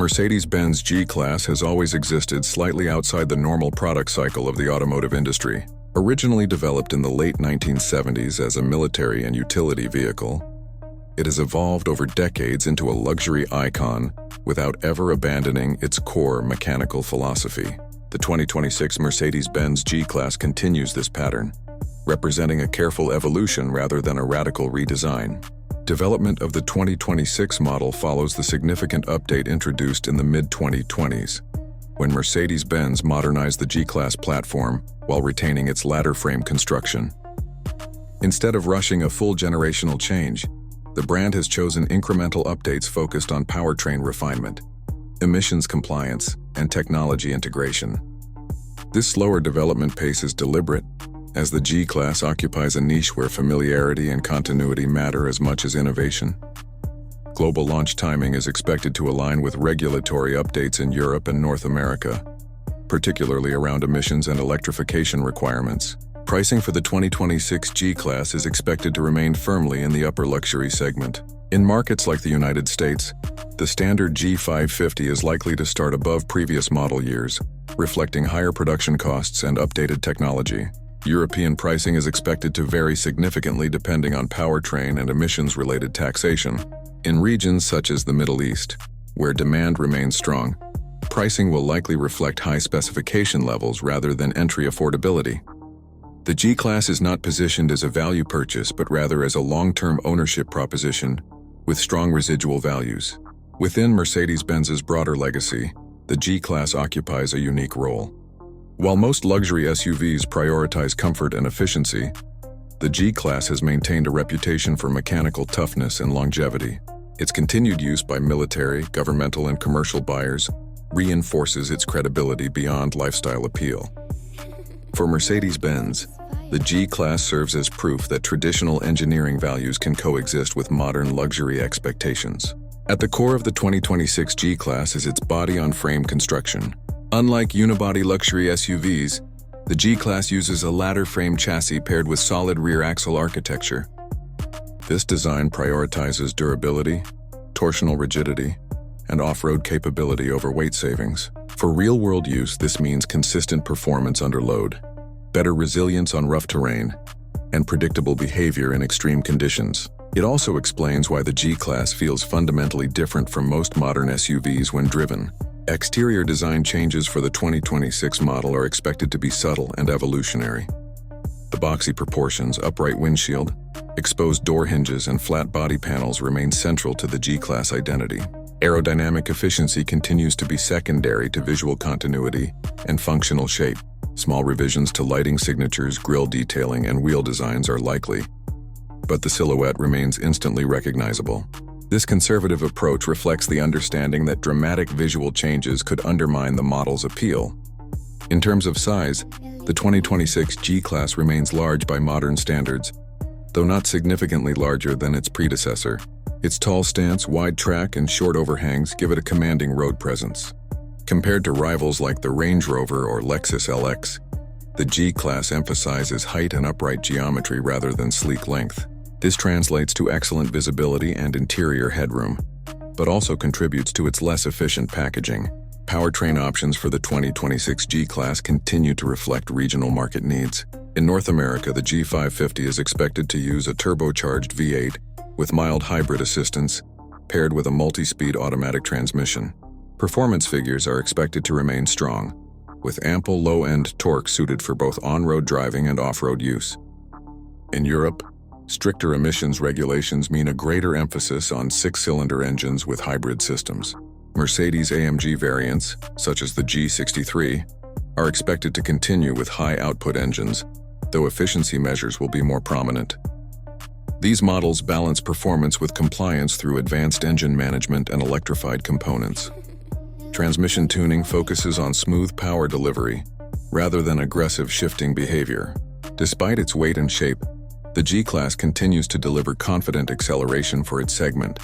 Mercedes-Benz G-Class has always existed slightly outside the normal product cycle of the automotive industry. Originally developed in the late 1970s as a military and utility vehicle, it has evolved over decades into a luxury icon without ever abandoning its core mechanical philosophy. The 2026 Mercedes-Benz G-Class continues this pattern, representing a careful evolution rather than a radical redesign. Development of the 2026 model follows the significant update introduced in the mid-2020s, when Mercedes-Benz modernized the G-Class platform while retaining its ladder frame construction. Instead of rushing a full generational change, the brand has chosen incremental updates focused on powertrain refinement, emissions compliance, and technology integration. This slower development pace is deliberate, as the G-Class occupies a niche where familiarity and continuity matter as much as innovation. Global launch timing is expected to align with regulatory updates in Europe and North America, particularly around emissions and electrification requirements. Pricing for the 2026 G-Class is expected to remain firmly in the upper luxury segment. In markets like the United States, the standard G550 is likely to start above previous model years, reflecting higher production costs and updated technology. European pricing is expected to vary significantly depending on powertrain and emissions-related taxation. In regions such as the Middle East, where demand remains strong, pricing will likely reflect high specification levels rather than entry affordability. The G-Class is not positioned as a value purchase but rather as a long-term ownership proposition with strong residual values. Within Mercedes-Benz's broader legacy, the G-Class occupies a unique role. While most luxury SUVs prioritize comfort and efficiency, the G-Class has maintained a reputation for mechanical toughness and longevity. Its continued use by military, governmental, and commercial buyers reinforces its credibility beyond lifestyle appeal. For Mercedes-Benz, the G-Class serves as proof that traditional engineering values can coexist with modern luxury expectations. At the core of the 2026 G-Class is its body-on-frame construction. Unlike unibody luxury SUVs, the G-Class uses a ladder frame chassis paired with solid rear axle architecture. This design prioritizes durability, torsional rigidity, and off-road capability over weight savings. For real-world use, this means consistent performance under load, better resilience on rough terrain, and predictable behavior in extreme conditions. It also explains why the G-Class feels fundamentally different from most modern SUVs when driven. Exterior design changes for the 2026 model are expected to be subtle and evolutionary. The boxy proportions, upright windshield, exposed door hinges, and flat body panels remain central to the G-Class identity. Aerodynamic efficiency continues to be secondary to visual continuity and functional shape. Small revisions to lighting signatures, grille detailing, and wheel designs are likely, but the silhouette remains instantly recognizable. This conservative approach reflects the understanding that dramatic visual changes could undermine the model's appeal. In terms of size, the 2026 G-Class remains large by modern standards, though not significantly larger than its predecessor. Its tall stance, wide track, and short overhangs give it a commanding road presence. Compared to rivals like the Range Rover or Lexus LX, the G-Class emphasizes height and upright geometry rather than sleek length. This translates to excellent visibility and interior headroom, but also contributes to its less efficient packaging. Powertrain options for the 2026 G-Class continue to reflect regional market needs. In North America, the G550 is expected to use a turbocharged V8 with mild hybrid assistance, paired with a multi-speed automatic transmission. Performance figures are expected to remain strong, with ample low-end torque suited for both on-road driving and off-road use. In Europe, stricter emissions regulations mean a greater emphasis on six-cylinder engines with hybrid systems. Mercedes-AMG variants, such as the G63, are expected to continue with high-output engines, though efficiency measures will be more prominent. These models balance performance with compliance through advanced engine management and electrified components. Transmission tuning focuses on smooth power delivery, rather than aggressive shifting behavior. Despite its weight and shape, the G-Class continues to deliver confident acceleration for its segment.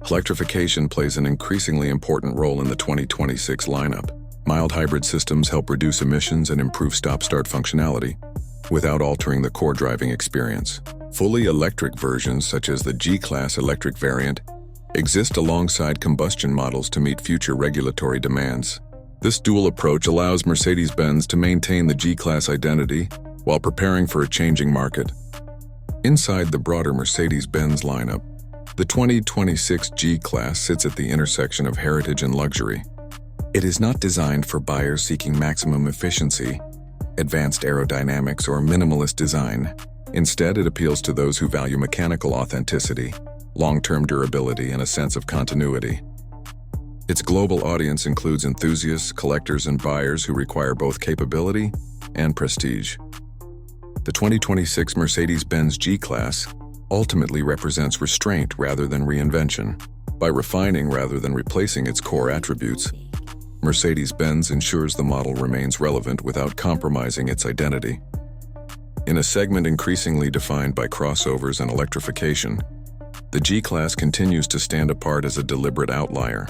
Electrification plays an increasingly important role in the 2026 lineup. Mild hybrid systems help reduce emissions and improve stop-start functionality, without altering the core driving experience. Fully electric versions, such as the G-Class electric variant, exist alongside combustion models to meet future regulatory demands. This dual approach allows Mercedes-Benz to maintain the G-Class identity while preparing for a changing market. Inside the broader Mercedes-Benz lineup, the 2026 G-Class sits at the intersection of heritage and luxury. It is not designed for buyers seeking maximum efficiency, advanced aerodynamics, or minimalist design. Instead, it appeals to those who value mechanical authenticity, long-term durability, and a sense of continuity. Its global audience includes enthusiasts, collectors, and buyers who require both capability and prestige. The 2026 Mercedes-Benz G-Class ultimately represents restraint rather than reinvention. By refining rather than replacing its core attributes, Mercedes-Benz ensures the model remains relevant without compromising its identity. In a segment increasingly defined by crossovers and electrification, the G-Class continues to stand apart as a deliberate outlier.